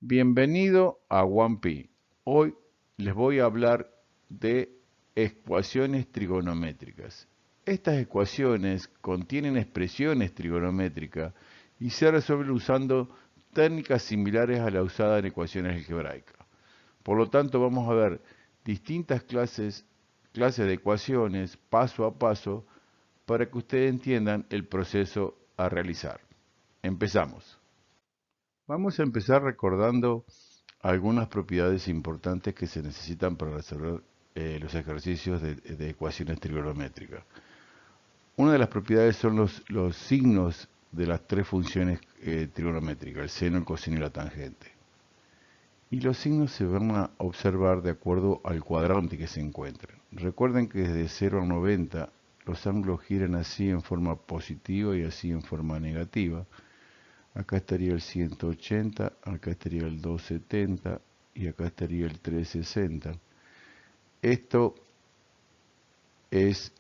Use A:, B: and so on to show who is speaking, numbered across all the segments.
A: Bienvenido a OnePi. Hoy les voy a hablar de ecuaciones trigonométricas. Estas ecuaciones contienen expresiones trigonométricas y se resuelven usando técnicas similares a la usada en ecuaciones algebraicas. Por lo tanto, vamos a ver distintas clases de ecuaciones paso a paso para que ustedes entiendan el proceso a realizar. Empezamos. Vamos a empezar recordando algunas propiedades importantes que se necesitan para resolver los ejercicios de ecuaciones trigonométricas. Una de las propiedades son los signos de las tres funciones trigonométricas, el seno, el coseno y la tangente. Y los signos se van a observar de acuerdo al cuadrante que se encuentren. Recuerden que desde 0 a 90 los ángulos giran así en forma positiva y así en forma negativa. Acá estaría el 180, acá estaría el 270 y acá estaría el 360. Esto es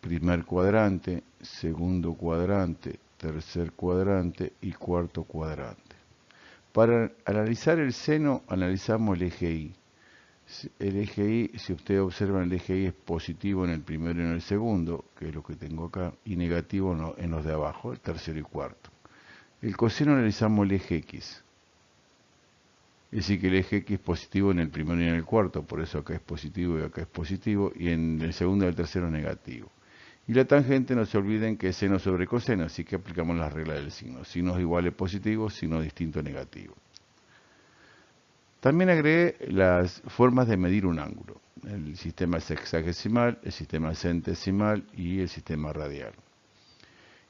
A: primer cuadrante, segundo cuadrante, tercer cuadrante y cuarto cuadrante. Para analizar el seno, analizamos el eje Y. El eje Y, si ustedes observan, el eje Y es positivo en el primero y en el segundo, que es lo que tengo acá, y negativo en los de abajo, el tercero y cuarto. El coseno analizamos el eje X. Es decir, que el eje X es positivo en el primero y en el cuarto, por eso acá es positivo y acá es positivo, y en el segundo y el tercero negativo. Y la tangente, no se olviden que es seno sobre coseno, así que aplicamos las reglas del signo. Signos iguales positivos, signo distinto negativo. También agregué las formas de medir un ángulo. El sistema sexagesimal, el sistema centesimal y el sistema radial.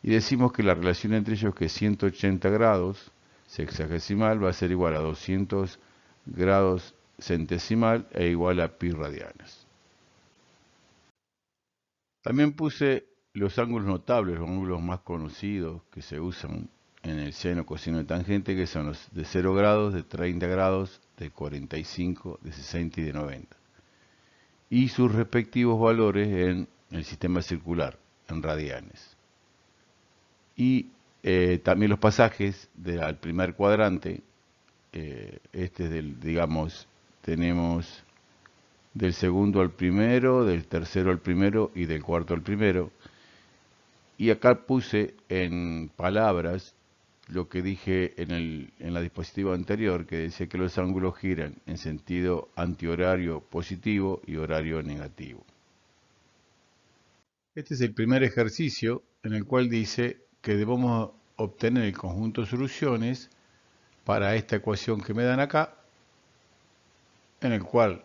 A: Y decimos que la relación entre ellos es que 180 grados sexagesimal va a ser igual a 200 grados centesimal e igual a pi radianes. También puse los ángulos notables, los ángulos más conocidos que se usan en el seno, coseno y tangente, que son los de 0 grados, de 30 grados, de 45, de 60 y de 90. Y sus respectivos valores en el sistema circular, en radianes. Y también los pasajes al primer cuadrante, este es digamos, tenemos del segundo al primero, del tercero al primero y del cuarto al primero. Y acá puse en palabras lo que dije en la diapositiva anterior, que decía que los ángulos giran en sentido antihorario positivo y horario negativo. Este es el primer ejercicio en el cual dice que debemos obtener el conjunto de soluciones para esta ecuación que me dan acá, en el cual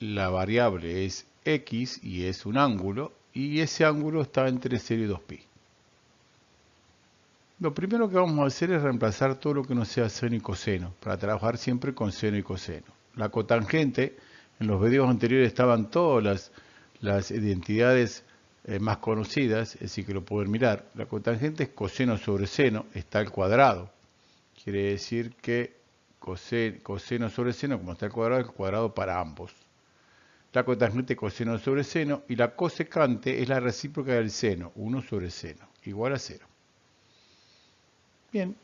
A: la variable es x y es un ángulo, y ese ángulo está entre 0 y 2pi. Lo primero que vamos a hacer es reemplazar todo lo que no sea seno y coseno, para trabajar siempre con seno y coseno. La cotangente, en los videos anteriores estaban todas las identidades más conocidas, es decir, que lo pueden mirar. La cotangente es coseno sobre seno, está al cuadrado. Quiere decir que coseno sobre seno, como está al cuadrado, es el cuadrado para ambos. La cotangente es coseno sobre seno y la cosecante es la recíproca del seno, 1 sobre seno, igual a 0. Bien,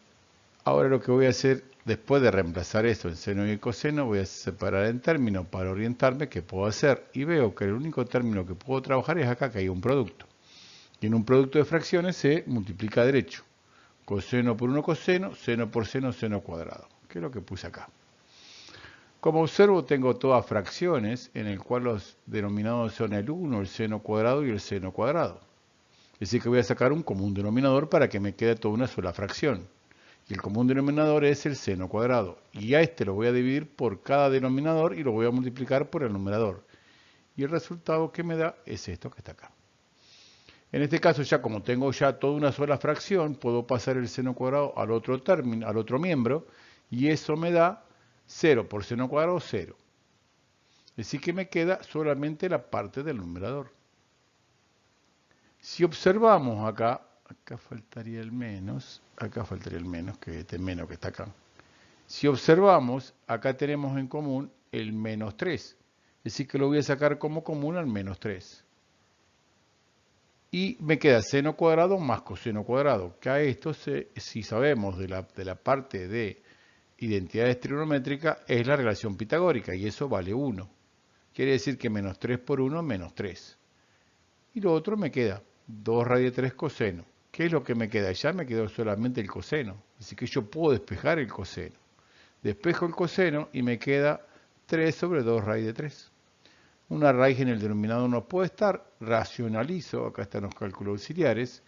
A: ahora lo que voy a hacer, después de reemplazar esto en seno y coseno, voy a separar en términos para orientarme qué puedo hacer. Y veo que el único término que puedo trabajar es acá, que hay un producto. Y en un producto de fracciones se multiplica derecho. Coseno por 1 coseno, seno por seno, seno cuadrado. Que es lo que puse acá. Como observo, tengo todas fracciones en el cual los denominados son el 1, el seno cuadrado y el seno cuadrado. Es decir, que voy a sacar un común denominador para que me quede toda una sola fracción. Y el común denominador es el seno cuadrado. Y a este lo voy a dividir por cada denominador y lo voy a multiplicar por el numerador. Y el resultado que me da es esto que está acá. En este caso, ya como tengo ya toda una sola fracción, puedo pasar el seno cuadrado al otro término, al otro miembro, y eso me da 0 por seno cuadrado, 0. Es decir, que me queda solamente la parte del numerador. Si observamos acá faltaría el menos, que este menos que está acá. Si observamos, acá tenemos en común el menos 3. Es decir, que lo voy a sacar como común al menos 3. Y me queda seno cuadrado más coseno cuadrado, que a esto, si sabemos de la parte de identidades trigonométricas, es la relación pitagórica, y eso vale 1. Quiere decir que menos 3 por 1 menos 3. Y lo otro me queda 2 raíz de 3 coseno. ¿Qué es lo que me queda? Ya me quedó solamente el coseno. Así que yo puedo despejar el coseno. Despejo el coseno y me queda 3 sobre 2 raíz de 3. Una raíz en el denominador no puede estar. Racionalizo, acá están los cálculos auxiliares,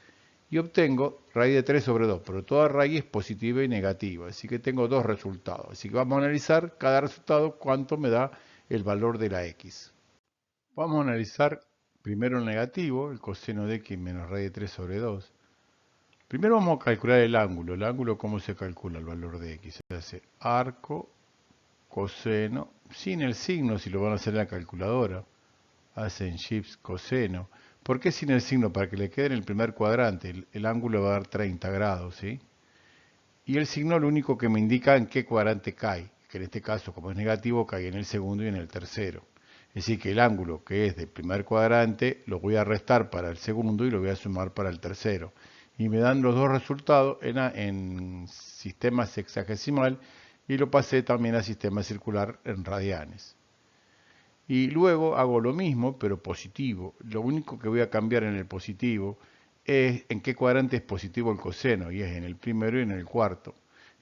A: y obtengo raíz de 3 sobre 2. Pero toda raíz es positiva y negativa. Así que tengo dos resultados. Así que vamos a analizar cada resultado cuánto me da el valor de la x. Vamos a analizar primero el negativo, el coseno de x menos raíz de 3 sobre 2. Primero vamos a calcular el ángulo. El ángulo, ¿cómo se calcula el valor de x? Se hace arco, coseno, sin el signo si lo van a hacer en la calculadora. Hacen shifts coseno. ¿Por qué sin el signo? Para que le quede en el primer cuadrante. El ángulo va a dar 30 grados, ¿sí? Y el signo lo único que me indica en qué cuadrante cae. Que en este caso, como es negativo, cae en el segundo y en el tercero. Es decir, que el ángulo que es del primer cuadrante lo voy a restar para el segundo y lo voy a sumar para el tercero. Y me dan los dos resultados en sistema sexagesimal y lo pasé también a sistema circular en radianes. Y luego hago lo mismo, pero positivo. Lo único que voy a cambiar en el positivo es en qué cuadrante es positivo el coseno, y es en el primero y en el cuarto.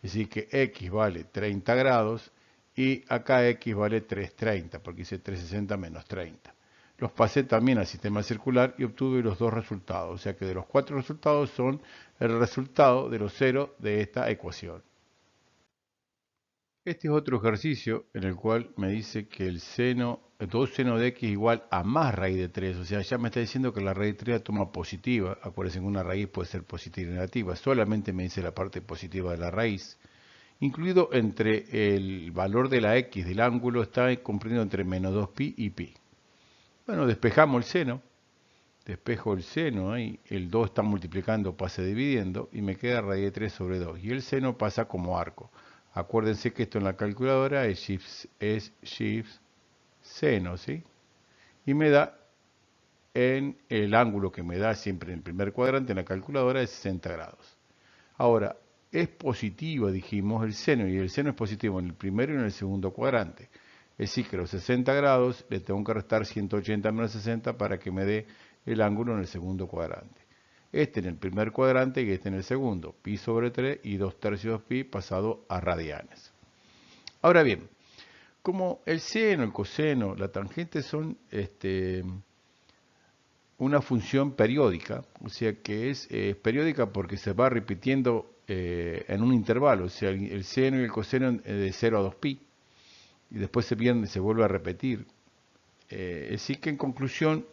A: Es decir, que x vale 30 grados y acá x vale 330, porque hice 360 menos 30. Los pasé también al sistema circular y obtuve los dos resultados. O sea que de los 4 resultados son el resultado de los 0 de esta ecuación. Este es otro ejercicio en el cual me dice que el seno, 2 seno de x igual a más raíz de 3. O sea, ya me está diciendo que la raíz de 3 la toma positiva. Acuérdense que una raíz puede ser positiva y negativa. Solamente me dice la parte positiva de la raíz. Incluido entre el valor de la x del ángulo está comprendido entre menos 2pi y pi. Bueno, despejamos el seno. Despejo el seno, y el 2 está multiplicando, pasa dividiendo, y me queda raíz de 3 sobre 2. Y el seno pasa como arco. Acuérdense que esto en la calculadora es shift seno, ¿sí? Y me da en el ángulo que me da siempre en el primer cuadrante en la calculadora de 60 grados. Ahora, es positivo, dijimos, el seno, y el seno es positivo en el primero y en el segundo cuadrante. Es decir, que los 60 grados le tengo que restar 180 menos 60 para que me dé el ángulo en el segundo cuadrante. Este en el primer cuadrante y este en el segundo. Pi sobre 3 y 2 tercios pi pasado a radianes. Ahora bien, como el seno, el coseno, la tangente son una función periódica, o sea que es periódica porque se va repitiendo en un intervalo, o sea, el seno y el coseno de 0 a 2pi, y después se vuelve a repetir. Así que en conclusión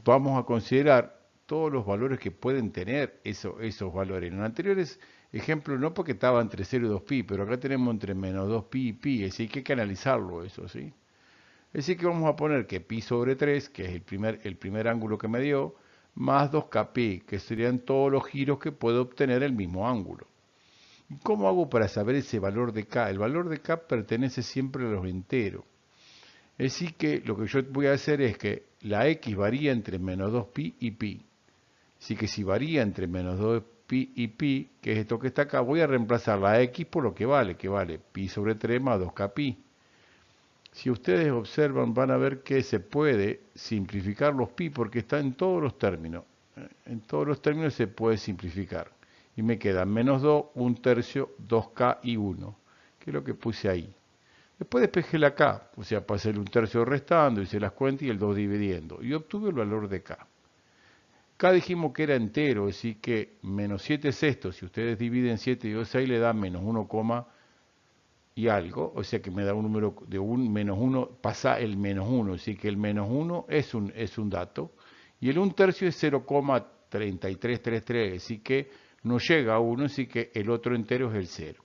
A: vamos a considerar todos los valores que pueden tener esos valores. En los anteriores ejemplos no, porque estaba entre 0 y 2pi, pero acá tenemos entre menos 2pi y pi, así que hay que analizarlo eso, ¿sí? Así que vamos a poner que pi sobre 3, que es el primer ángulo que me dio, más 2kpi, que serían todos los giros que puedo obtener el mismo ángulo. ¿Y cómo hago para saber ese valor de k? El valor de k pertenece siempre a los enteros. Es decir que lo que yo voy a hacer es que la x varía entre menos 2pi y pi. Así que si varía entre menos 2pi y pi, que es esto que está acá, voy a reemplazar la x por lo que vale pi sobre 3 más 2kpi. Si ustedes observan, van a ver que se puede simplificar los pi porque está en todos los términos. En todos los términos se puede simplificar. Y me queda menos 2, 1 tercio, 2k y 1, que es lo que puse ahí. Después despejé la k, o sea, pasé el 1 tercio restando, hice las cuentas y el 2 dividiendo. Y obtuve el valor de k. K dijimos que era entero, es decir que menos 7 sextos, si ustedes dividen 7 y 2, 6, le da menos 1, y algo, o sea que me da un número de un menos 1, pasa el menos 1, así que el menos 1 es un dato, y el 1 tercio es 0,3333, así que no llega a 1, así que el otro entero es el 0.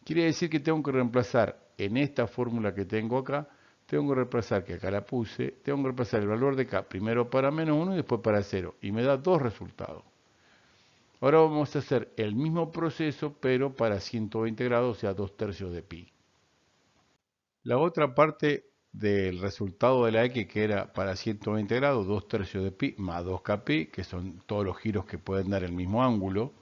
A: Quiere decir que tengo que reemplazar en esta fórmula que tengo acá, tengo que reemplazar, que acá la puse, tengo que reemplazar el valor de k, primero para menos 1 y después para 0, y me da dos resultados. Ahora vamos a hacer el mismo proceso, pero para 120 grados, o sea, 2 tercios de pi. La otra parte del resultado de la X, que era para 120 grados, 2/3 de pi más 2kpi, que son todos los giros que pueden dar el mismo ángulo.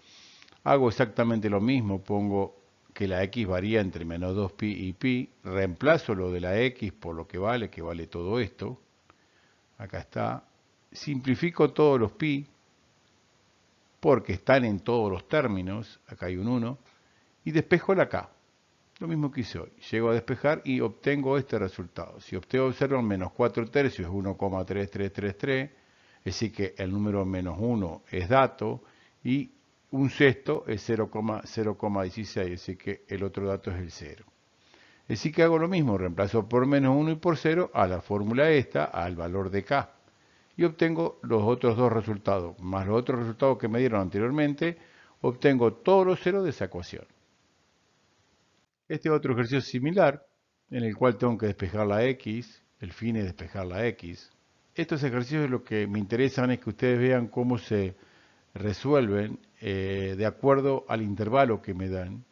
A: Hago exactamente lo mismo, pongo que la X varía entre menos 2pi y pi, reemplazo lo de la X por lo que vale todo esto. Acá está. Simplifico todos los pi, porque están en todos los términos, acá hay un 1, y despejo la K. Lo mismo que hice hoy. Llego a despejar y obtengo este resultado. Si ustedes observan, menos 4/3 es 1,3333, es decir que el número menos 1 es dato, y un sexto es 0,16, es decir que el otro dato es el 0. Es decir que hago lo mismo, reemplazo por menos 1 y por 0 a la fórmula esta, al valor de K. Y obtengo los otros dos resultados, más los otros resultados que me dieron anteriormente, obtengo todos los ceros de esa ecuación. Este es otro ejercicio similar, en el cual tengo que despejar la X, el fin es despejar la X. Estos ejercicios lo que me interesan es que ustedes vean cómo se resuelven de acuerdo al intervalo que me dan,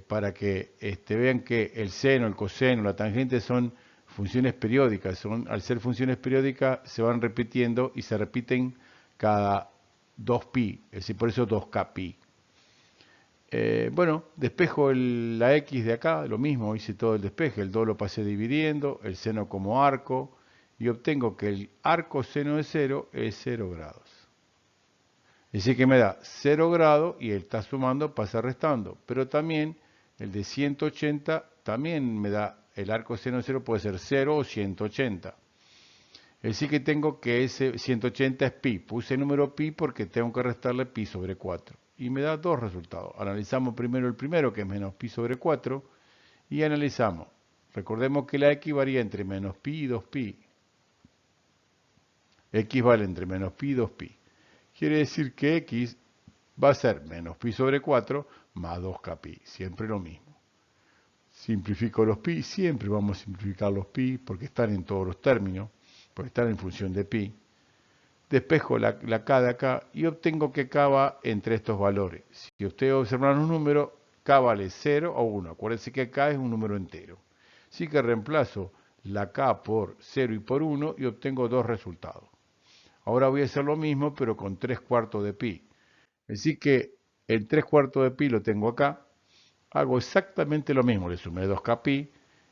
A: para que vean que el seno, el coseno, la tangente son funciones periódicas, al ser funciones periódicas se van repitiendo y se repiten cada 2pi, es decir, por eso 2kpi. Bueno, despejo la X de acá, lo mismo, hice todo el despeje, el 2 lo pasé dividiendo, el seno como arco, y obtengo que el arco seno de 0 es 0 grados. Es decir que me da 0 grados y él está sumando, pasa restando. Pero también el de 180 también me da, el arco seno de 0 puede ser 0 o 180. Es decir que tengo que ese 180 es pi. Puse el número pi porque tengo que restarle pi sobre 4. Y me da dos resultados. Analizamos primero el primero, que es menos pi sobre 4. Y analizamos. Recordemos que la X varía entre menos pi y 2pi. X vale entre menos pi y 2pi. Quiere decir que X va a ser menos pi sobre 4 más 2kpi. Siempre lo mismo. Simplifico los pi. Siempre vamos a simplificar los pi porque están en todos los términos. Porque están en función de pi. Despejo la K de acá y obtengo que K va entre estos valores. Si ustedes observan un número, K vale 0 o 1. Acuérdense que K es un número entero. Así que reemplazo la K por 0 y por 1 y obtengo dos resultados. Ahora voy a hacer lo mismo, pero con 3/4 de pi. Así que el 3/4 de pi lo tengo acá. Hago exactamente lo mismo, le sumé 2kpi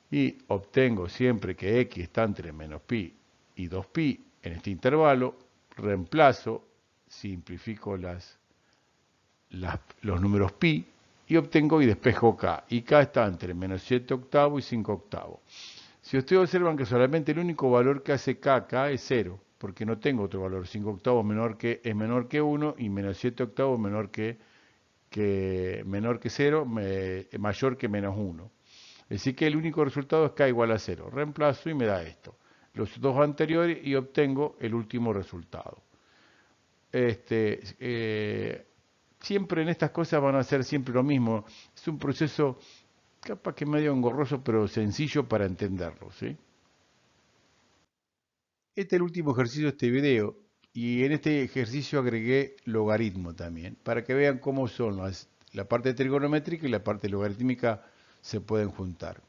A: y obtengo siempre que X está entre menos pi y 2pi en este intervalo. Reemplazo, simplifico los números pi y obtengo y despejo K. Y K está entre menos 7 octavos y 5 octavos. Si ustedes observan que solamente el único valor que hace K acá es 0, porque no tengo otro valor. 5 octavos es menor que 1 y menos 7 octavos menor que 0, mayor que menos 1. Así que el único resultado es K igual a 0. Reemplazo y me da esto. Los dos anteriores y obtengo el último resultado. Siempre en estas cosas van a ser siempre lo mismo. Es un proceso capaz que medio engorroso, pero sencillo para entenderlo, ¿sí? Este es el último ejercicio de este video y en este ejercicio agregué logaritmo también, para que vean cómo son la parte trigonométrica y la parte logarítmica se pueden juntar.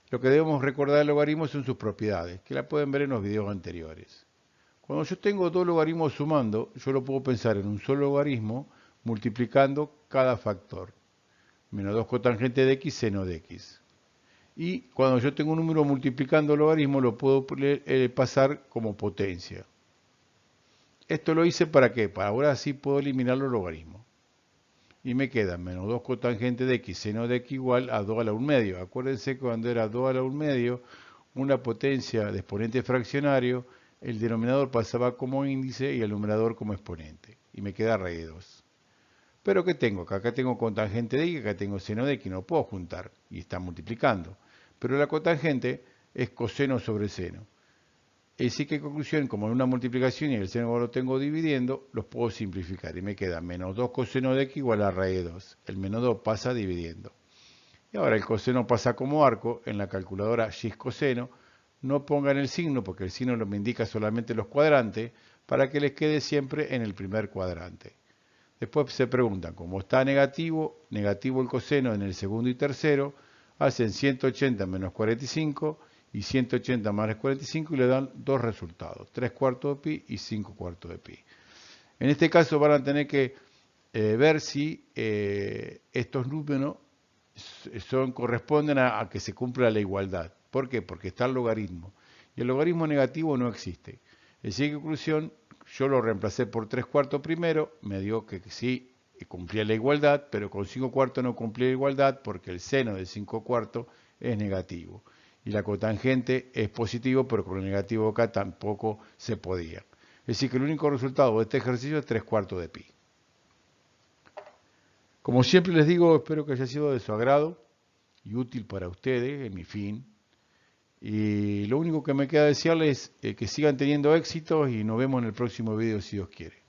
A: Lo que debemos recordar del logaritmo son sus propiedades, que la pueden ver en los videos anteriores. Cuando yo tengo dos logaritmos sumando, yo lo puedo pensar en un solo logaritmo multiplicando cada factor. Menos 2 cotangente de x, seno de x. Y cuando yo tengo un número multiplicando logaritmo, lo puedo pasar como potencia. Esto lo hice ¿para qué? Para ahora sí puedo eliminar los logaritmos. Y me queda menos 2 cotangente de x, seno de x igual a 2 a la 1 medio. Acuérdense que cuando era 2 a la 1 medio, una potencia de exponente fraccionario, el denominador pasaba como índice y el numerador como exponente. Y me queda raíz de 2. Pero ¿qué tengo? Acá tengo cotangente de x, acá tengo seno de x, no puedo juntar. Y está multiplicando. Pero la cotangente es coseno sobre seno. Así que en conclusión, como en una multiplicación y el seno lo tengo dividiendo, los puedo simplificar. Y me queda menos 2 coseno de x igual a raíz de 2. El menos 2 pasa dividiendo. Y ahora el coseno pasa como arco en la calculadora x coseno. No pongan el signo porque el signo me indica solamente los cuadrantes para que les quede siempre en el primer cuadrante. Después se preguntan, como está negativo, negativo el coseno en el segundo y tercero, hacen 180 menos 45 y 180 más 45 y le dan dos resultados, 3 cuartos de pi y 5 cuartos de pi. En este caso van a tener que ver si estos números corresponden a que se cumpla la igualdad. ¿Por qué? Porque está el logaritmo. Y el logaritmo negativo no existe. En conclusión, yo lo reemplacé por 3 cuartos primero, me dio que sí cumplía la igualdad, pero con 5 cuartos no cumplía la igualdad porque el seno de 5 cuartos es negativo. Y la cotangente es positivo, pero con lo negativo acá tampoco se podía. Es decir, que el único resultado de este ejercicio es 3 cuartos de pi. Como siempre les digo, espero que haya sido de su agrado y útil para ustedes, en mi fin. Y lo único que me queda desearles es que sigan teniendo éxitos y nos vemos en el próximo video si Dios quiere.